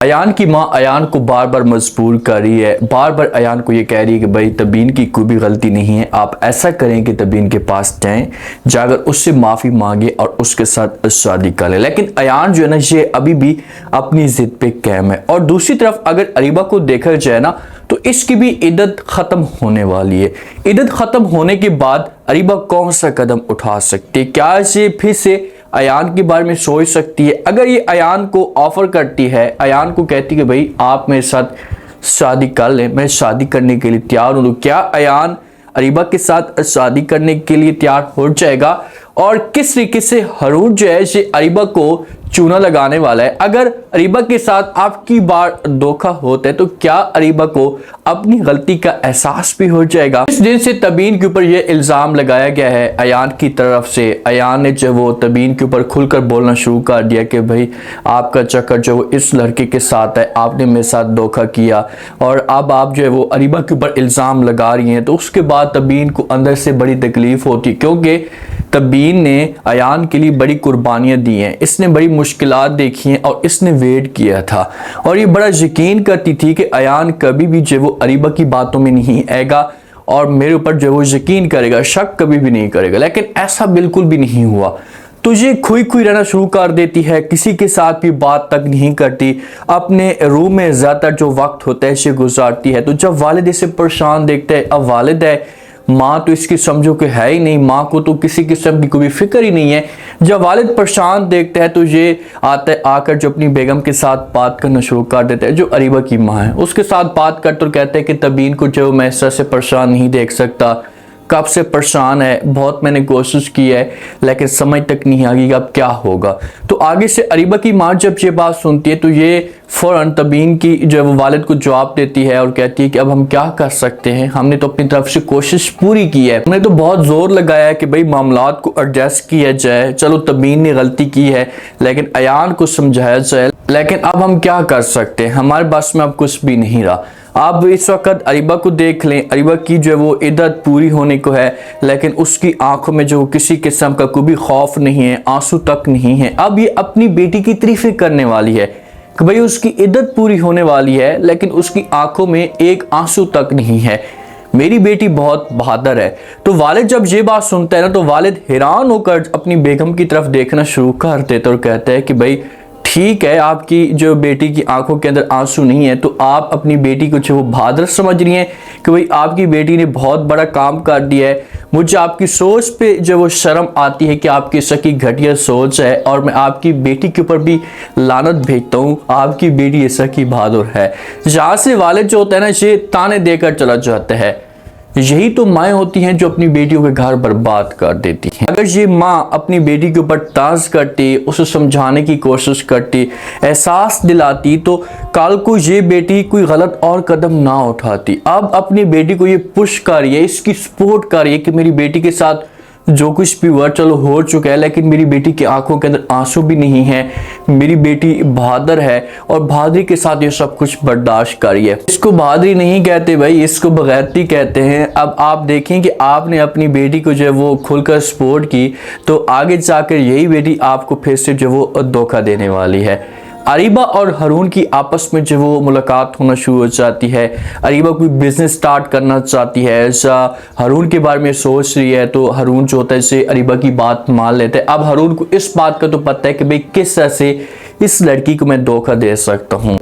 अयान की माँ अयान को बार बार मजबूर कर रही है, बार बार अयान को ये कह रही है कि भाई तबीन की कोई भी गलती नहीं है, आप ऐसा करें कि तबीन के पास जाएं, जाकर उससे माफ़ी मांगे और उसके साथ शादी कर लें। लेकिन अयान जो है ना, ये अभी भी अपनी ज़िद पे कायम है। और दूसरी तरफ अगर अरीबा को देखा जाए ना, तो इसकी भी इद्दत ख़त्म होने वाली है। इद्दत ख़त्म होने के बाद अरीबा कौन सा कदम उठा सकती है? क्या ये फिर से अयान के बारे में सोच सकती है? अगर ये अयान को ऑफर करती है, अयान को कहती है कि भाई आप मेरे साथ शादी कर लें, मैं शादी करने के लिए तैयार हूं, तो क्या अयान अरीबा के साथ शादी करने के लिए तैयार हो जाएगा? और किस तरीके से हारून जो है ये अरीबा को चूना लगाने वाला है? अगर अरीबा के साथ आपकी बार धोखा होता है तो क्या अरीबा को अपनी गलती का एहसास भी हो जाएगा? इस दिन से तबीन के ऊपर यह इल्ज़ाम लगाया गया है अयान की तरफ से। अयान ने जो वो तबीन के ऊपर खुलकर बोलना शुरू कर दिया कि भाई आपका चक्कर जो इस लड़के के साथ है, आपने मेरे साथ धोखा किया और अब आप जो है वो अरीबा के ऊपर इल्ज़ाम लगा रही हैं। तो उसके बाद तबीन को अंदर से बड़ी तकलीफ होती, क्योंकि तबीन ने अयान के लिए बड़ी कुर्बानियां दी हैं, इसने बड़ी मुश्किलात देखी हैं और इसने वेट किया था और ये बड़ा यकीन करती थी कि अयान कभी भी जो वो अरीबा की बातों में नहीं आएगा और मेरे ऊपर जो वो यकीन करेगा, शक कभी भी नहीं करेगा। लेकिन ऐसा बिल्कुल भी नहीं हुआ। तो ये खुई खुई रहना शुरू कर देती है, किसी के साथ भी बात तक नहीं करती, अपने रूम में ज़्यादातर जो वक्त होता है इसे गुजारती है। तो जब वालिद इसे परेशान देखते हैं, अब वालिद है, माँ तो इसकी समझो कि है ही नहीं, माँ को तो किसी किस्म की कोई फिक्र ही नहीं है। जब वालिद परेशान देखते हैं तो ये आता है, आकर जो अपनी बेगम के साथ बात करना शुरू कर देता है, जो अरीबा की माँ है, उसके साथ बात करते और कहते हैं कि तबीन को जो मैं इस तरह से परेशान नहीं देख सकता, कब से परेशान है, बहुत मैंने कोशिश की है लेकिन समझ तक नहीं आ गई अब क्या होगा। तो आगे से अरीबा की माँ जब ये बात सुनती है तो ये फ़ौरन तबीन की जो वो वालिद को जवाब देती है और कहती है कि अब हम क्या कर सकते हैं, हमने तो अपनी तरफ से कोशिश पूरी की है, हमने तो बहुत ज़ोर लगाया है कि भाई मामलात को एडजस्ट किया जाए, चलो तबीन ने गलती की है लेकिन अयान को समझाया जाए, लेकिन अब हम क्या कर सकते हैं, हमारे बस में अब कुछ भी नहीं रहा। आप इस वक्त अरीबा को देख लें, अरीबा की जो वो इद्दत पूरी होने को है लेकिन उसकी आंखों में जो किसी किस्म का कोई भी खौफ नहीं है, आंसू तक नहीं है। अब ये अपनी बेटी की तारीफें करने वाली है कि भाई उसकी इद्दत पूरी होने वाली है लेकिन उसकी आंखों में एक आंसू तक नहीं है, मेरी बेटी बहुत बहादुर है। तो वालिद जब ये बात सुनता है ना, तो वालिद हैरान होकर अपनी बेगम की तरफ देखना शुरू कर देता और कहता है कि भाई ठीक है, आपकी जो बेटी की आंखों के अंदर आंसू नहीं है तो आप अपनी बेटी को जो बहादुर समझ रही हैं कि भाई आपकी बेटी ने बहुत बड़ा काम कर दिया है। मुझे आपकी सोच पे जो वो शर्म आती है कि आपकी सकी घटिया सोच है और मैं आपकी बेटी के ऊपर भी लानत भेजता हूँ, आपकी बेटी सकी बहादुर है। यहाँ से वालिद जो होता है ना, ये ताने देकर चला जाता है। यही तो माएँ होती हैं जो अपनी बेटियों के घर बर्बाद कर देती हैं। अगर ये माँ अपनी बेटी के ऊपर ताज करती, उसे समझाने की कोशिश करती, एहसास दिलाती, तो कल को ये बेटी कोई गलत और कदम ना उठाती। अब अपनी बेटी को ये पुश कर रही है, इसकी सपोर्ट कर रही है कि मेरी बेटी के साथ जो कुछ भी हुआ चलो हो चुका है, लेकिन मेरी बेटी की आंखों के अंदर आंसू भी नहीं है, मेरी बेटी बहादुर है और बहादुरी के साथ ये सब कुछ बर्दाश्त कर रही है। इसको बहादुरी नहीं कहते भाई, इसको बगैरती कहते हैं। अब आप देखें कि आपने अपनी बेटी को जो है वो खुलकर सपोर्ट की तो आगे जाकर यही बेटी आपको फिर से जो वो धोखा देने वाली है। अरीबा और हारून की आपस में जो वो मुलाकात होना शुरू हो जाती है। अरीबा कोई बिजनेस स्टार्ट करना चाहती है, ऐसा हारून के बारे में सोच रही है, तो हारून जो होता है इसे अरीबा की बात मान लेता है। अब हारून को इस बात का तो पता है कि भाई किस तरह से इस लड़की को मैं धोखा दे सकता हूँ,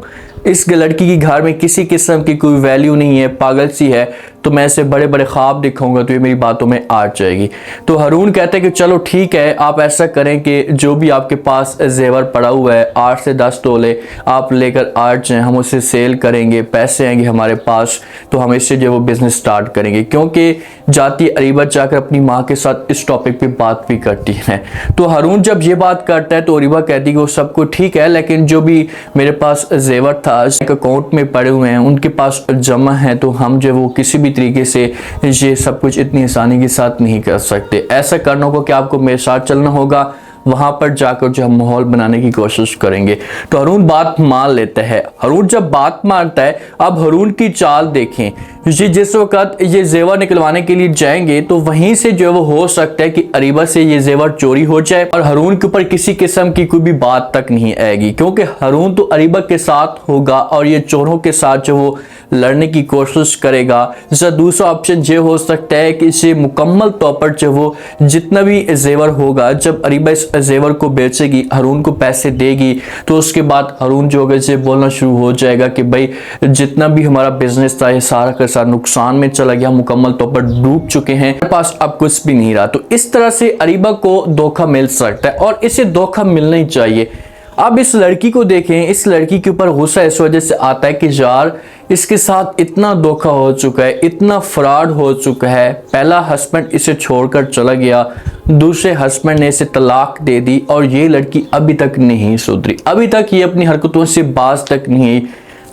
इस लड़की की घर में किसी किस्म की कोई वैल्यू नहीं है, पागल सी है, तो मैं इसे बड़े बड़े ख्वाब दिखाऊंगा तो ये मेरी बातों में आ जाएगी। तो हारून कहता है कि चलो ठीक है, आप ऐसा करें कि जो भी आपके पास जेवर पड़ा हुआ है 8 से 10 तोले आप लेकर आ जाएं, हम उसे सेल करेंगे, पैसे आएंगे हमारे पास तो हम इससे जो वो बिज़नेस स्टार्ट करेंगे। क्योंकि जाती अरीबा जाकर अपनी माँ के साथ इस टॉपिक पे बात भी करती है। तो हारून जब ये बात करता है तो अरीबा कहती है कि वो सब कुछ ठीक है, लेकिन जो भी मेरे पास जेवर था एक अकाउंट में पड़े हुए हैं, उनके पास जमा है, तो हम जो वो किसी भी तरीके से ये सब कुछ इतनी आसानी के साथ नहीं कर सकते। ऐसा करने को कि आपको मेरे साथ चलना होगा, वहां पर जाकर जो हम माहौल बनाने की कोशिश करेंगे। तो हारून बात मान लेता है। हारून जब बात मानता है, अब हारून की चाल देखें, जिस वक्त ये जेवर निकलवाने के लिए जाएंगे तो वहीं से जो वो हो सकता है कि अरीबा से ये जेवर चोरी हो जाए और हारून के ऊपर किसी किस्म की कोई भी बात तक नहीं आएगी, क्योंकि हारून तो अरीबा के साथ होगा और ये चोरों के साथ जो वो लड़ने की कोशिश करेगा। जैसा दूसरा ऑप्शन ये हो सकता है कि इसे मुकम्मल तौर पर जो वो जितना भी जेवर होगा, जब अरीबा इस जेवर को बेचेगी, हारून को पैसे देगी, तो उसके बाद हारून जो होगा इसे बोलना शुरू हो जाएगा कि भाई जितना भी हमारा बिजनेस था ये सारा का सारा नुकसान में चला गया, मुकम्मल तौर पर डूब चुके हैं, हमारे पास अब कुछ भी नहीं रहा। तो इस तरह से अरीबा को धोखा मिल सकता है और इसे धोखा मिलना ही चाहिए। अब इस लड़की को देखें, इस लड़की के ऊपर गुस्सा इस वजह से आता है कि यार इसके साथ इतना धोखा हो चुका है, इतना फ्रॉड हो चुका है। पहला हस्बैंड इसे छोड़कर चला गया, दूसरे हस्बैंड ने इसे तलाक दे दी और ये लड़की अभी तक नहीं सुधरी, अभी तक ये अपनी हरकतों से बाज तक नहीं।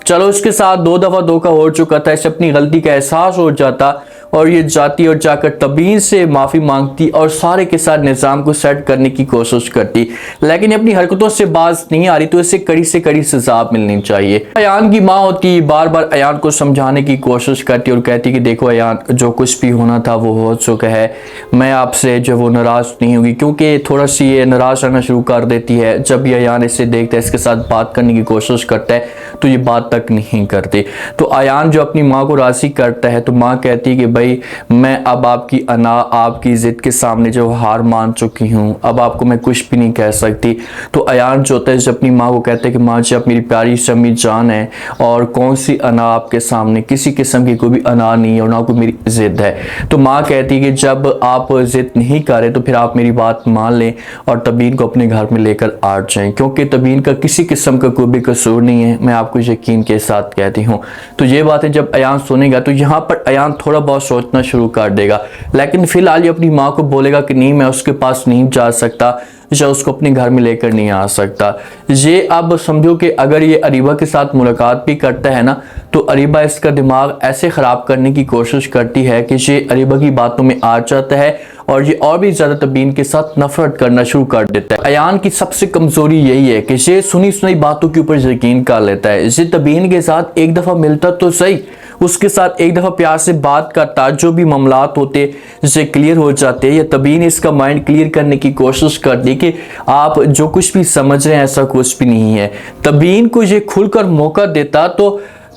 चलो इसके साथ 2 दफा धोखा हो चुका था, इसे अपनी गलती का एहसास हो जाता और ये जाती और जाकर तबीन से माफी मांगती और सारे के साथ निजाम को सेट करने की कोशिश करती, लेकिन अपनी हरकतों से बाज नहीं आ रही तो इसे कड़ी से कड़ी सजा मिलनी चाहिए। अयान की माँ होती, बार बार अयान को समझाने की कोशिश करती और कहती कि देखो अयान, जो कुछ भी होना था वो हो चुका है, मैं आपसे जो वो नाराज नहीं होगी, क्योंकि थोड़ा सी ये नाराज रहना शुरू कर देती है। जब भी अयान इसे देखता है, इसके साथ बात करने की कोशिश करता है तो ये बात तक नहीं करती। तो अयान जो अपनी माँ को राजी करता है तो माँ कहती है कि भाई मैं अब आपकी जिद के सामने जो हार मान चुकी हूँ, अब आपको मैं कुछ भी नहीं कह सकती। तो अयान जो होता है जब अपनी माँ को कहते हैं कि माँ जी आप मेरी प्यारी सी अम्मी जान है और कौन सी अना आपके सामने, किसी किस्म की कोई भी अना नहीं है और ना कोई मेरी जिद है। तो माँ कहती है कि जब आप जिद नहीं कर रहे तो फिर आप मेरी बात मान लें और तबीन को अपने घर में लेकर आ जाएं, क्योंकि तबीन का किसी किस्म का कोई भी कसूर नहीं है, मैं आपको यकीन के साथ कहती हूँ। तो ये बातें जब अयान सुनेगा तो यहाँ पर अयान थोड़ा बहुत सोचना शुरू कर देगा, लेकिन फिलहाल ये अपनी माँ को बोलेगा कि नहीं मैं उसके पास नहीं जा सकता या उसको अपने घर में लेकर नहीं आ सकता। ये अब समझो कि अगर ये अरीबा के साथ मुलाकात भी करता है ना तो अरीबा इसका दिमाग ऐसे ख़राब करने की कोशिश करती है कि ये अरीबा की बातों में आ जाता है और ये और भी ज़्यादा तबीन के साथ नफरत करना शुरू कर देता है। अयान की सबसे कमज़ोरी यही है कि ये सुनी सुनाई बातों के ऊपर यकीन कर लेता है। ये तबीन के साथ एक दफ़ा मिलता तो सही, उसके साथ एक दफ़ा प्यार से बात करता, जो भी मामलात होते जिसे क्लियर हो जाते, या तबीन इसका माइंड क्लियर करने की कोशिश करती कि आप जो कुछ भी समझ रहे हैं ऐसा कुछ भी नहीं है। तबीन को ये खुलकर मौका देता तो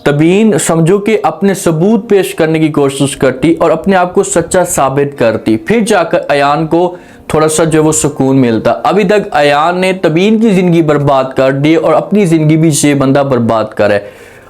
तबीन समझो कि अपने सबूत पेश करने की कोशिश करती और अपने आप को सच्चा साबित करती, फिर जाकर अयान को थोड़ा सा जो वो सुकून मिलता। अभी तक अयान ने तबीन की ज़िंदगी बर्बाद कर दी और अपनी ज़िंदगी भी ये बंदा बर्बाद करे।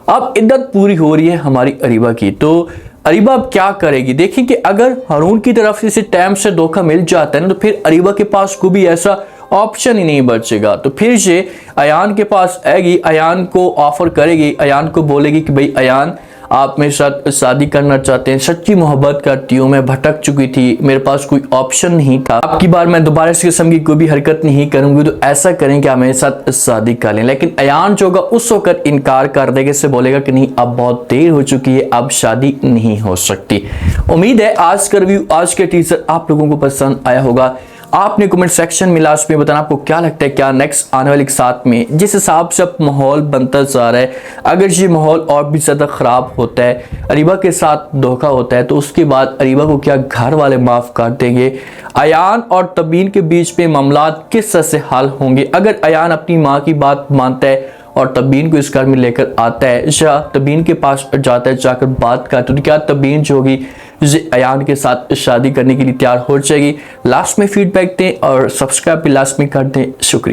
अब इद्दत पूरी हो रही है हमारी अरीबा की, तो अरीबा अब क्या करेगी? देखिए कि अगर हारून की तरफ से इसे टाइम से धोखा मिल जाता है ना तो फिर अरीबा के पास कोई भी ऐसा ऑप्शन ही नहीं बचेगा। तो फिर ये अयान के पास आएगी, अयान को ऑफर करेगी, अयान को बोलेगी कि भाई अयान आप मेरे साथ शादी करना चाहते हैं, सच्ची मोहब्बत करती हूँ, मैं भटक चुकी थी, मेरे पास कोई ऑप्शन नहीं था, अब की बार मैं दोबारा इस किस्म की कोई भी हरकत नहीं करूंगी, तो ऐसा करें कि आप मेरे साथ शादी कर लें। लेकिन अयान जो होगा उस वक्त इनकार कर देगा, इससे बोलेगा कि नहीं अब बहुत देर हो चुकी है, अब शादी नहीं हो सकती। उम्मीद है आज का रिव्यू, आज के टीजर आप लोगों को पसंद आया होगा। आपने कमेंट सेक्शन में लास्ट में बताना आपको क्या लगता है, क्या नेक्स्ट आने वाले के साथ में जिस हिसाब से अब माहौल बनता जा रहा है, अगर ये माहौल और भी ज़्यादा ख़राब होता है, अरीबा के साथ धोखा होता है, तो उसके बाद अरीबा को क्या घर वाले माफ़ कर देंगे? अयान और तबीन के बीच में मामलात किस तरह से हल होंगे? अगर अयान अपनी माँ की बात मानता है और तबीन को इस घर में लेकर आता है या तबीन के पास जाता है, जाकर बात करता है, तो क्या तबीन जो होगी अयान के साथ शादी करने के लिए तैयार हो जाएगी? लास्ट में फीडबैक दें और सब्सक्राइब भी लास्ट में कर दें। शुक्रिया।